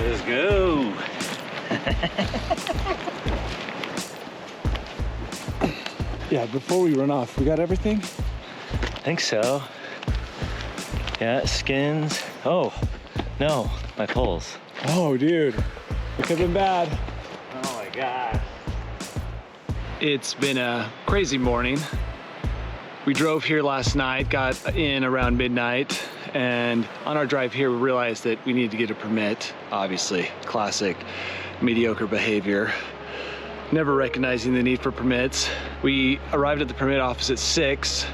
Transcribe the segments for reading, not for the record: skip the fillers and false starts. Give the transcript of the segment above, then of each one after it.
Let's go. Yeah, before we run off, we got everything? I think so. Yeah, skins. Oh, no, my poles. Oh, dude. It could have been bad. Oh my God. It's been a crazy morning. We drove here last night, got in around midnight, and on our drive here, we realized that we needed to get a permit. Obviously, classic mediocre behavior. Never recognizing the need for permits. We arrived at the permit office at 6.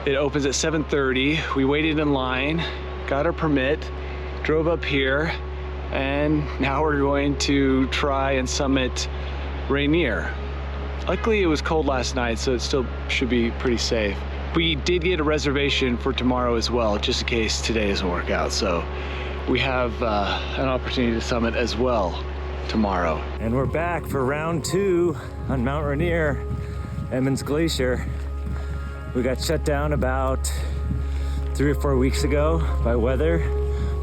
It opens at 7:30. We waited in line, got our permit, drove up here, and now we're going to try and summit Rainier. Luckily, it was cold last night, so it still should be pretty safe. We did get a reservation for tomorrow as well, just in case today doesn't work out. So we have an opportunity to summit as well tomorrow. And we're back for round 2 on Mount Rainier, Emmons Glacier. We got shut down about 3 or 4 weeks ago by weather,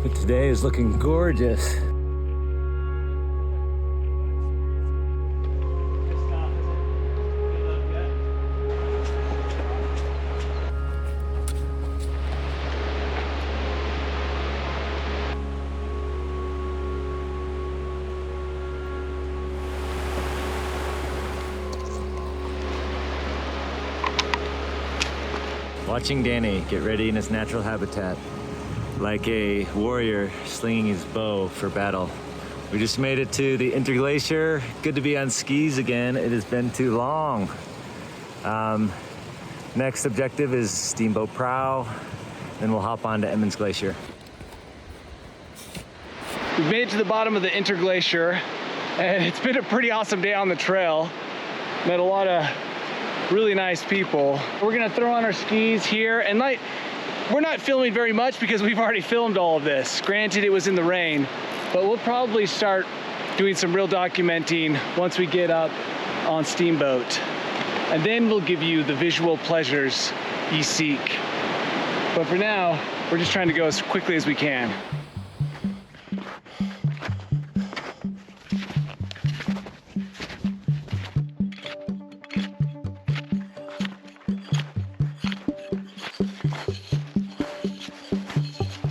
but today is looking gorgeous. Watching Danny get ready in his natural habitat, like a warrior slinging his bow for battle. We just made it to the Interglacier. Good to be on skis again. It has been too long. Next objective is Steamboat Prow, then we'll hop on to Emmons Glacier. We've made it to the bottom of the Interglacier, and it's been a pretty awesome day on the trail. Met a lot of really nice people. We're gonna throw on our skis here, and we're not filming very much because we've already filmed all of this. Granted, it was in the rain, but we'll probably start doing some real documenting once we get up on Steamboat. And then we'll give you the visual pleasures ye seek. But for now, we're just trying to go as quickly as we can.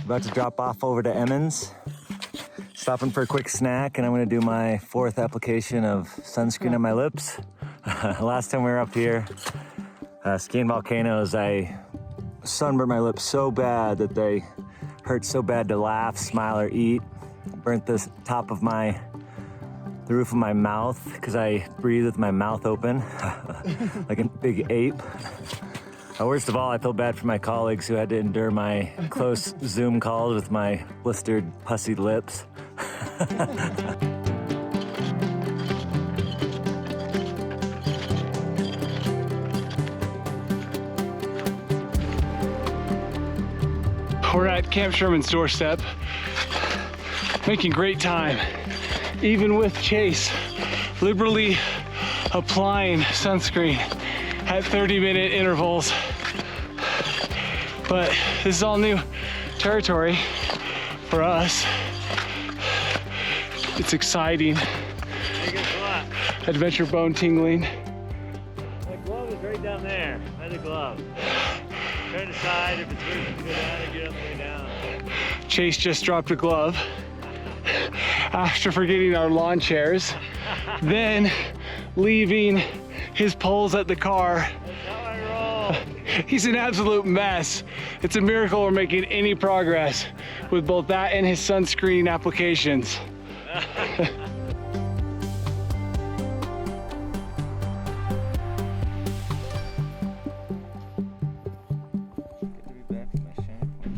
About to drop off over to Emmons. Stopping for a quick snack, and I'm gonna do my 4th application of sunscreen on my lips. Last time we were up here, skiing volcanoes, I sunburned my lips so bad that they hurt so bad to laugh, smile, or eat. Burnt the roof of my mouth because I breathe with my mouth open, like a big ape. Worst of all, I feel bad for my colleagues who had to endure my close Zoom calls with my blistered, pussy lips. We're at Camp Sherman's doorstep, making great time, even with Chase liberally applying sunscreen at 30-minute intervals. But this is all new territory for us. It's exciting. Adventure bone tingling. My glove is right down there, by the glove. Try to decide if it's worth it to go down or get up and down. Chase just dropped a glove after forgetting our lawn chairs, then leaving his poles at the car. That's how I roll. He's an absolute mess. It's a miracle we're making any progress with both that and his sunscreen applications.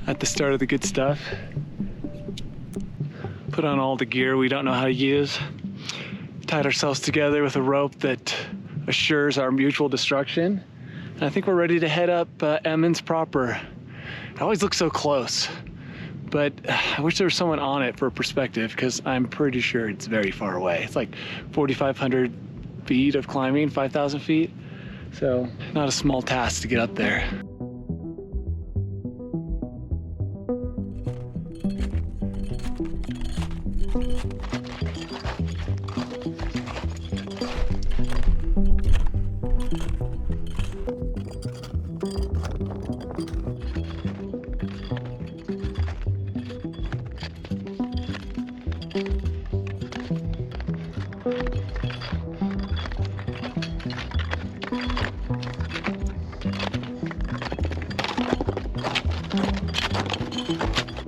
At the start of the good stuff. Put on all the gear we don't know how to use. Tied ourselves together with a rope that assures our mutual destruction. And I think we're ready to head up Emmons proper. It always looks so close, but I wish there was someone on it for perspective, because I'm pretty sure it's very far away. It's like 4,500 feet of climbing, 5,000 feet. So not a small task to get up there.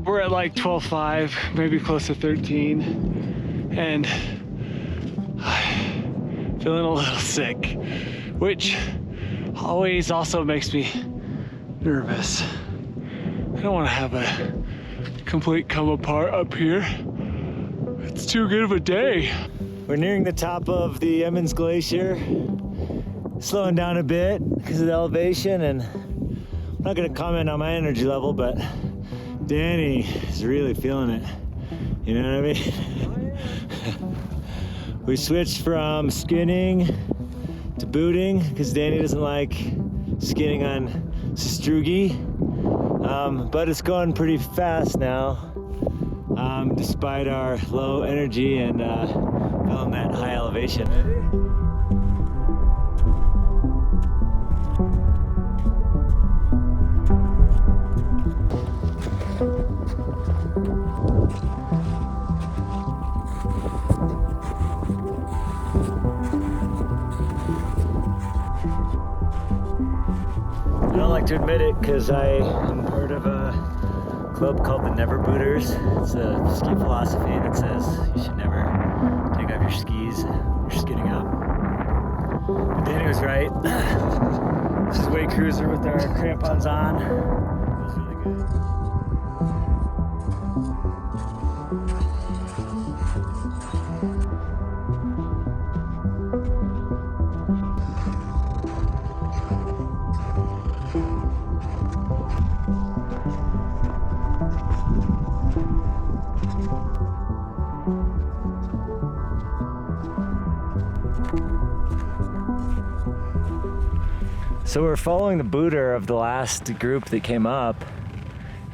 We're at like 12.5, maybe close to 13, and feeling a little sick, which always also makes me nervous. I don't want to have a complete come apart up here. It's too good of a day. We're nearing the top of the Emmons Glacier, slowing down a bit because of the elevation, and I'm not going to comment on my energy level, but Danny is really feeling it. You know what I mean? We switched from skinning to booting because Danny doesn't like skinning on sastrugi, but it's going pretty fast now, despite our low energy and feeling that high elevation. I don't like to admit it because I am part of a club called the Never Booters. It's a ski philosophy that says you should never take off your skis when you're skidding up. But Danny was right. This is Way Cruiser with our crampons on. Feels really good. So we're following the booter of the last group that came up,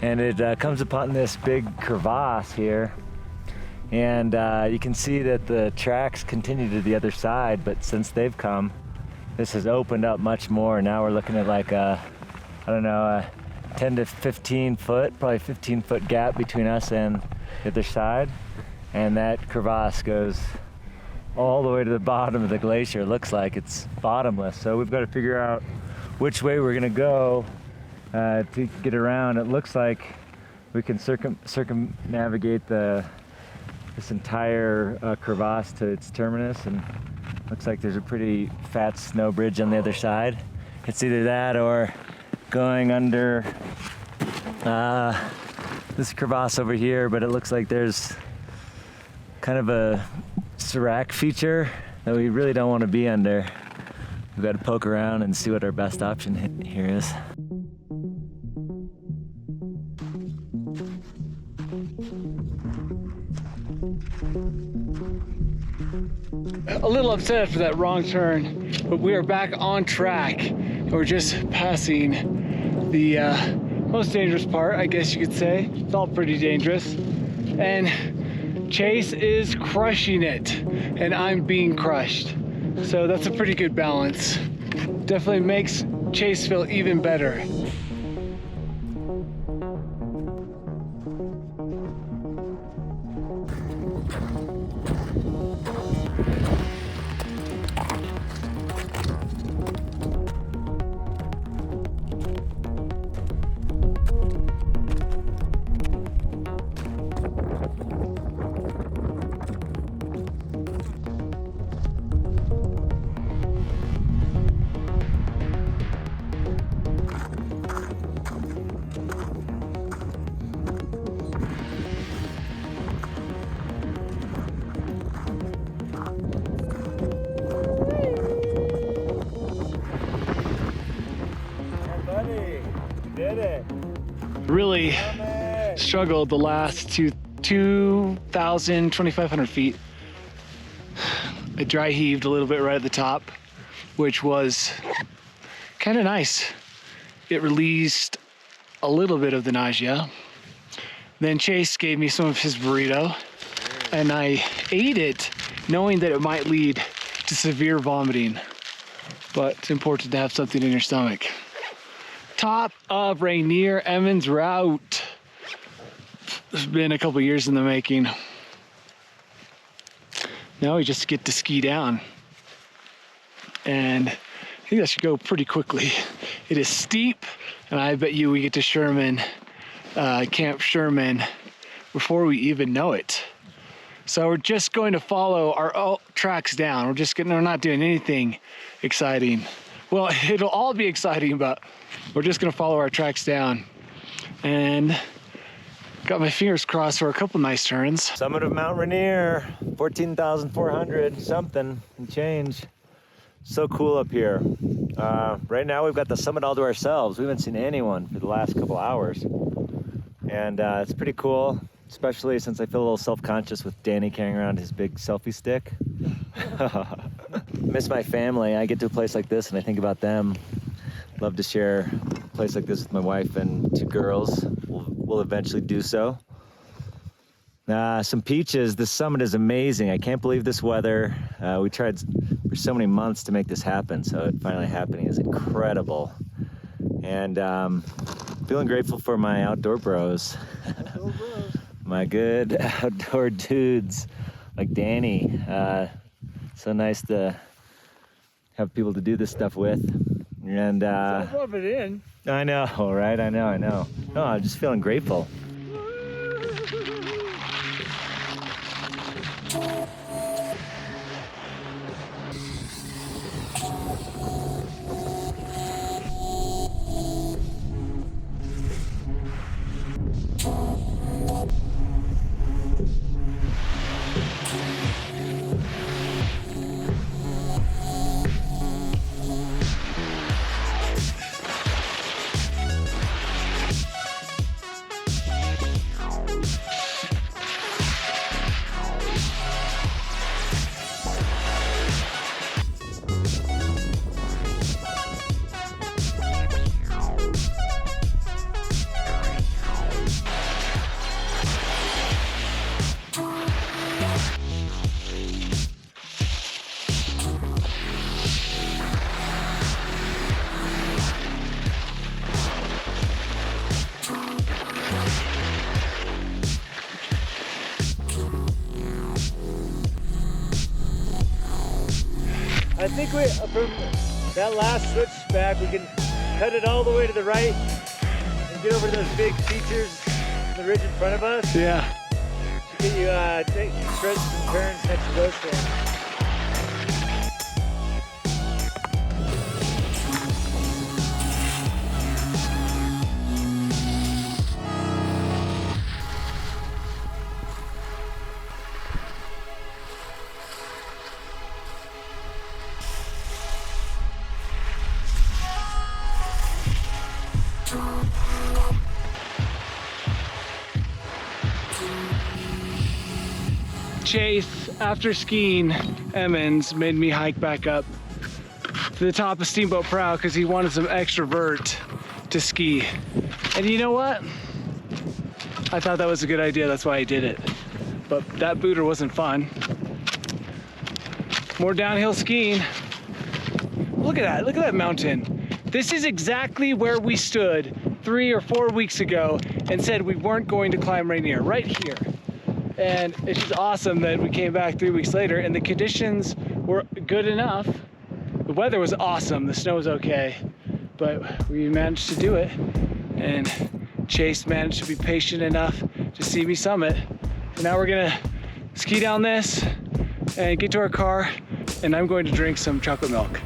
and it comes upon this big crevasse here, and you can see that the tracks continue to the other side, but since they've come, this has opened up much more. Now we're looking at like a, I don't know, a 10 to 15 foot, probably 15-foot gap between us and the other side, and that crevasse goes all the way to the bottom of the glacier. It looks like it's bottomless, so we've got to figure out which way we're gonna go to get around. It looks like we can circumnavigate this entire crevasse to its terminus, and looks like there's a pretty fat snow bridge on the other side. It's either that or going under this crevasse over here, but it looks like there's kind of a serac feature that we really don't want to be under. We've got to poke around and see what our best option here is. A little upset after that wrong turn, but we are back on track. We're just passing the most dangerous part, I guess you could say. It's all pretty dangerous. And Chase is crushing it, and I'm being crushed. So that's a pretty good balance. Definitely makes Chase feel even better. Really struggled the last 2,000, 2,500 feet. I dry heaved a little bit right at the top, which was kind of nice. It released a little bit of the nausea. Then Chase gave me some of his burrito. and I ate it knowing that it might lead to severe vomiting. But it's important to have something in your stomach. Top of Rainier Emmons route. It's been a couple years in the making. Now we just get to ski down. And I think that should go pretty quickly. It is steep, and I bet you we get to Sherman, Camp Sherman, before we even know it. So we're just going to follow our tracks down. We're not doing anything exciting. Well, it'll all be exciting, but we're just gonna follow our tracks down. And got my fingers crossed for a couple nice turns. Summit of Mount Rainier, 14,400 something and change. So cool up here. Right now we've got the summit all to ourselves. We haven't seen anyone for the last couple hours. And it's pretty cool, especially since I feel a little self-conscious with Danny carrying around his big selfie stick. Miss my family. I get to a place like this and I think about them. Love to share a place like this with my wife and 2 girls. We'll eventually do so. Some peaches. This summit is amazing. I can't believe this weather. We tried for so many months to make this happen, so it finally happening is incredible. And feeling grateful for my outdoor bros. My good outdoor dudes like Danny. So nice to have people to do this stuff with. And Rub it in. I know, right? I know. No, I'm just feeling grateful. I think from that last switchback, we can cut it all the way to the right and get over to those big features in the ridge in front of us. Yeah. Get you take spreads and turns next to those things. Chase, after skiing Emmons, made me hike back up to the top of Steamboat Prow because he wanted some extra vert to ski. And you know what? I thought that was a good idea, that's why I did it. But that booter wasn't fun. More downhill skiing. Look at that mountain. This is exactly where we stood 3 or 4 weeks ago and said we weren't going to climb Rainier, right here. And it's just awesome that we came back 3 weeks later and the conditions were good enough. The weather was awesome, the snow was okay, but we managed to do it. And Chase managed to be patient enough to see me summit. And now we're gonna ski down this and get to our car, and I'm going to drink some chocolate milk.